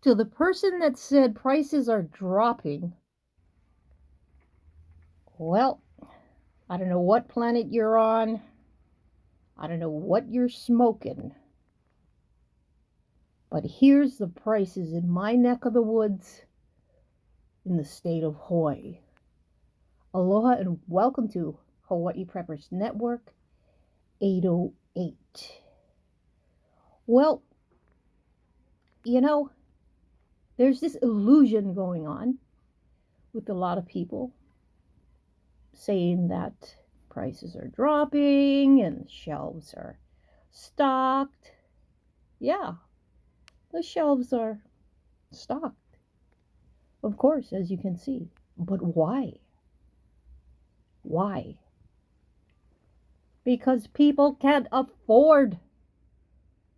To the person that said prices are dropping, well, I don't know what planet you're on. I don't know what you're smoking. But here's the prices in my neck of the woods in the state of Hawaii. Aloha and welcome to Hawaii Preppers Network 808. Well, you know, there's this illusion going on with a lot of people saying that prices are dropping and shelves are stocked. Yeah, the shelves are stocked, of course, as you can see. But why? Why? Because people can't afford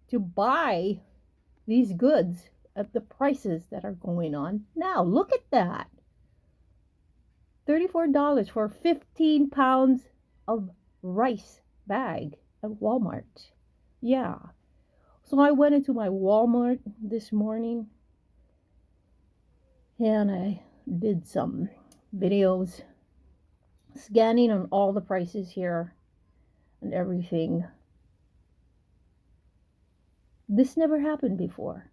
to buy these goods at the prices that are going on now. Look at that. $34 for 15 pounds of rice bag at Walmart. Yeah. So I went into my Walmart this morning and I did some videos scanning on all the prices here and everything. This never happened before.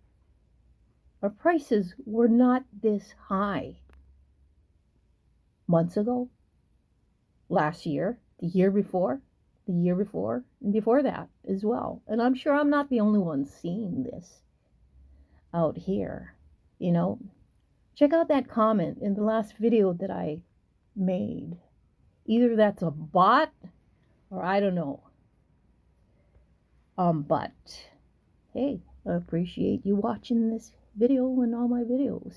Our prices were not this high months ago, last year, the year before, and before that as well. And I'm sure I'm not the only one seeing this out here. You know, check out that comment in the last video that I made. Either that's a bot or I don't know. But hey, I appreciate you watching this video and all my videos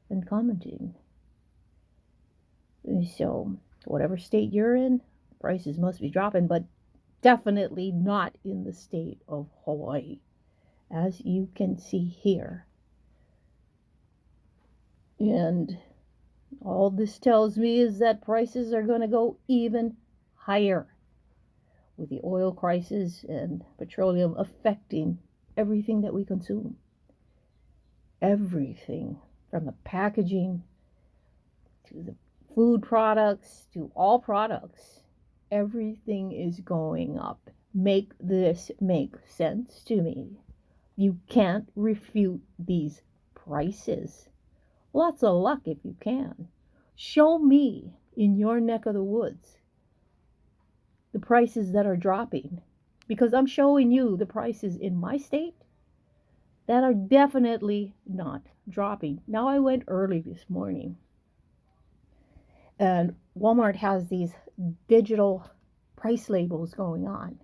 and commenting. So, whatever state you're in, prices must be dropping, but definitely not in the state of Hawaii, as you can see here. And all this tells me is that prices are going to go even higher with the oil crisis and petroleum affecting everything that we consume. Everything from the packaging to the food products to all products. Everything is going up. Make this make sense to me. You can't refute these prices. Lots of luck if you can. Show me in your neck of the woods the prices that are dropping, because I'm showing you the prices in my state that are definitely not dropping. Now, I went early this morning and Walmart has these digital price labels going on.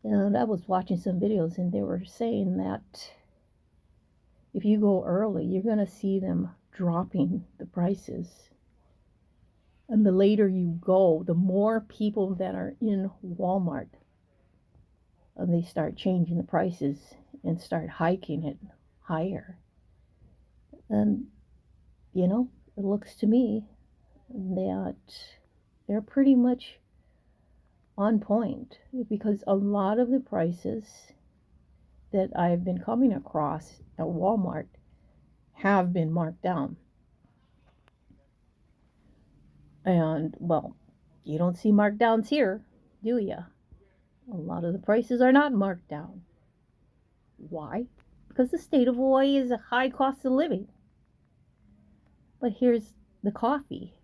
And I was watching some videos and they were saying that if you go early, you're going to see them dropping the prices. And the later you go, the more people that are in Walmart, and they start changing the prices and start hiking it higher. And, you know, it looks to me that they're pretty much on point, because a lot of the prices that I've been coming across at Walmart have been marked down. And, well, you don't see markdowns here, do you? A lot of the prices are not marked down. Why? Because the state of Hawaii is a high cost of living. But here's the coffee.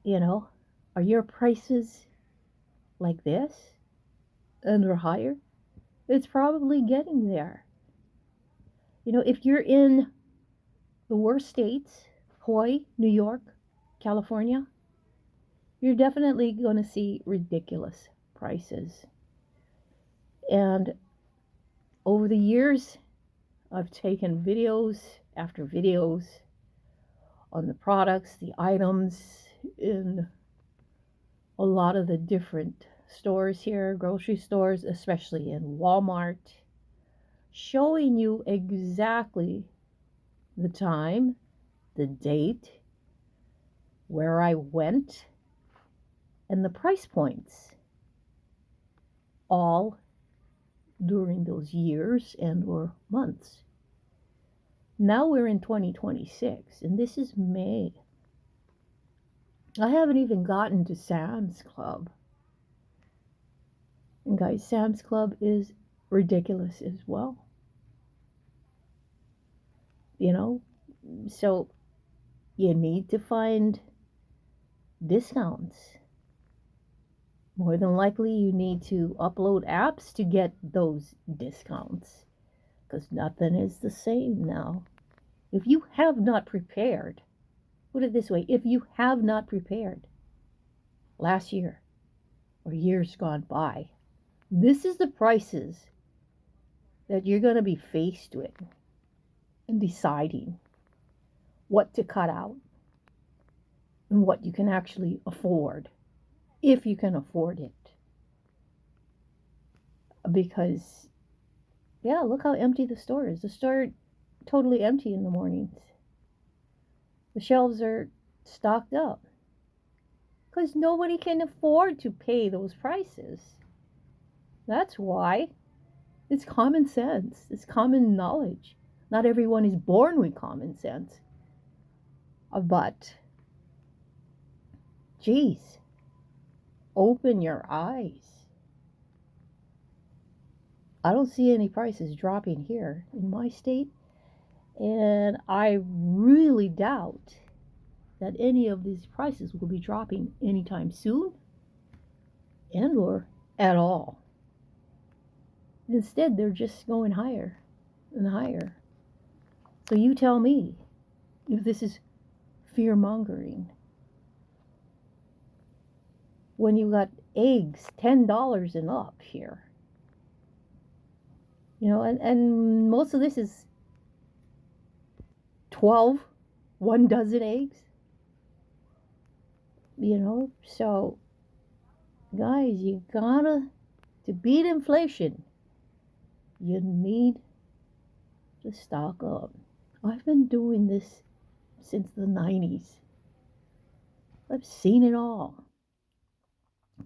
You know, are your prices like this and or higher? It's probably getting there. You know, if you're in the worst states, Hawaii, New York, California, you're definitely going to see ridiculous prices. And over the years, I've taken videos after videos on the products, the items in a lot of the different stores here, grocery stores, especially in Walmart, showing you exactly the time, the date, where I went, and the price points, all during those years and or months. Now we're in 2026 and this is May. I haven't even gotten to Sam's Club. And guys, Sam's Club is ridiculous as well. You know, so you need to find discounts. More than likely, you need to upload apps to get those discounts because nothing is the same now. If you have not prepared, put it this way, if you have not prepared last year or years gone by, this is the prices that you're going to be faced with and deciding what to cut out and what you can actually afford, if you can afford it. Because, yeah, look how empty the store is. The store totally empty in the mornings. The shelves are stocked up because nobody can afford to pay those prices. That's why. It's common sense. It's common knowledge. Not everyone is born with common sense. But, geez, open your eyes. I don't see any prices dropping here in my state. And I really doubt that any of these prices will be dropping anytime soon and or at all. Instead, they're just going higher and higher. So you tell me if this is fear mongering. When you got eggs $10 and up here. You know, and most of this is 12, 1 dozen eggs. You know, so guys, you gotta, to beat inflation, you need to stock up. I've been doing this since the 90s. I've seen it all.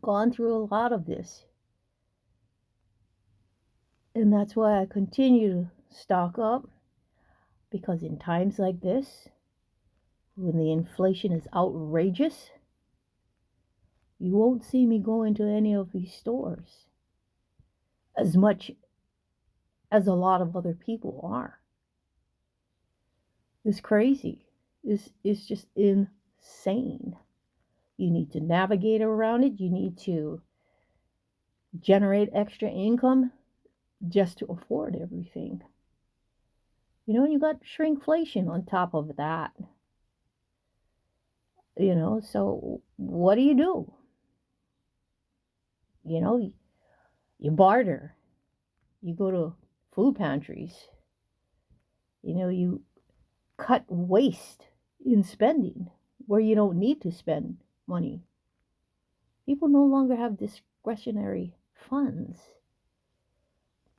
Gone through a lot of this. And that's why I continue to stock up. Because in times like this, when the inflation is outrageous, you won't see me go into any of these stores as much as a lot of other people are. It's crazy. It's just insane. You need to navigate around it. You need to generate extra income just to afford everything. You know, you got shrinkflation on top of that. You know, so what do? You know, you barter. You go to food pantries. You know, you cut waste in spending where you don't need to spend money. People no longer have discretionary funds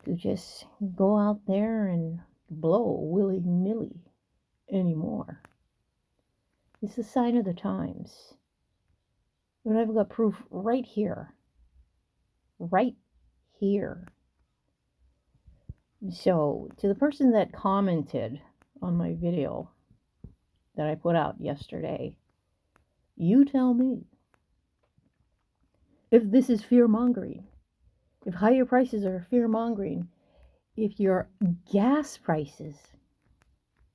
to just go out there and blow willy-nilly anymore. It's a sign of the times. And I've got proof right here. Right here. So, to the person that commented on my video that I put out yesterday, you tell me if this is fear-mongering. If higher prices are fear-mongering. If your gas prices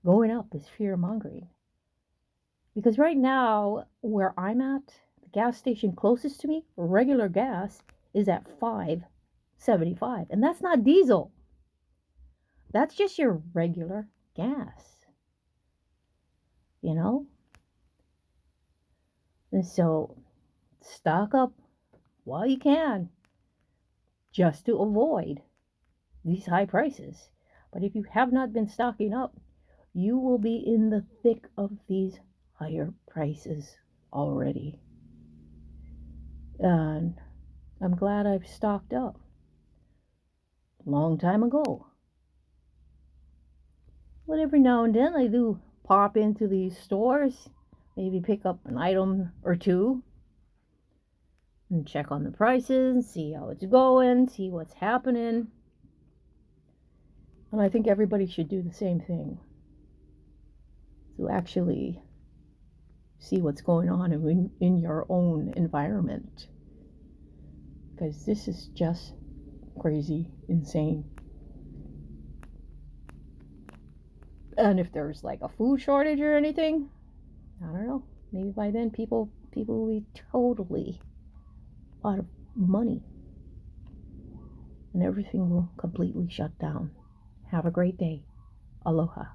going up is fear-mongering. Because right now, where I'm at, the gas station closest to me, regular gas, is at $5.75. And that's not diesel. That's just your regular gas. You know? And so, stock up while you can, just to avoid these high prices. But if you have not been stocking up, you will be in the thick of these higher prices already. And I'm glad I've stocked up a long time ago. But every now and then I do pop into these stores, maybe pick up an item or two and check on the prices, see how it's going, see what's happening. And I think everybody should do the same thing to actually see what's going on in your own environment. Because this is just crazy, insane. And if there's like a food shortage or anything, I don't know. Maybe by then people will be totally out of money and everything will completely shut down. Have a great day. Aloha.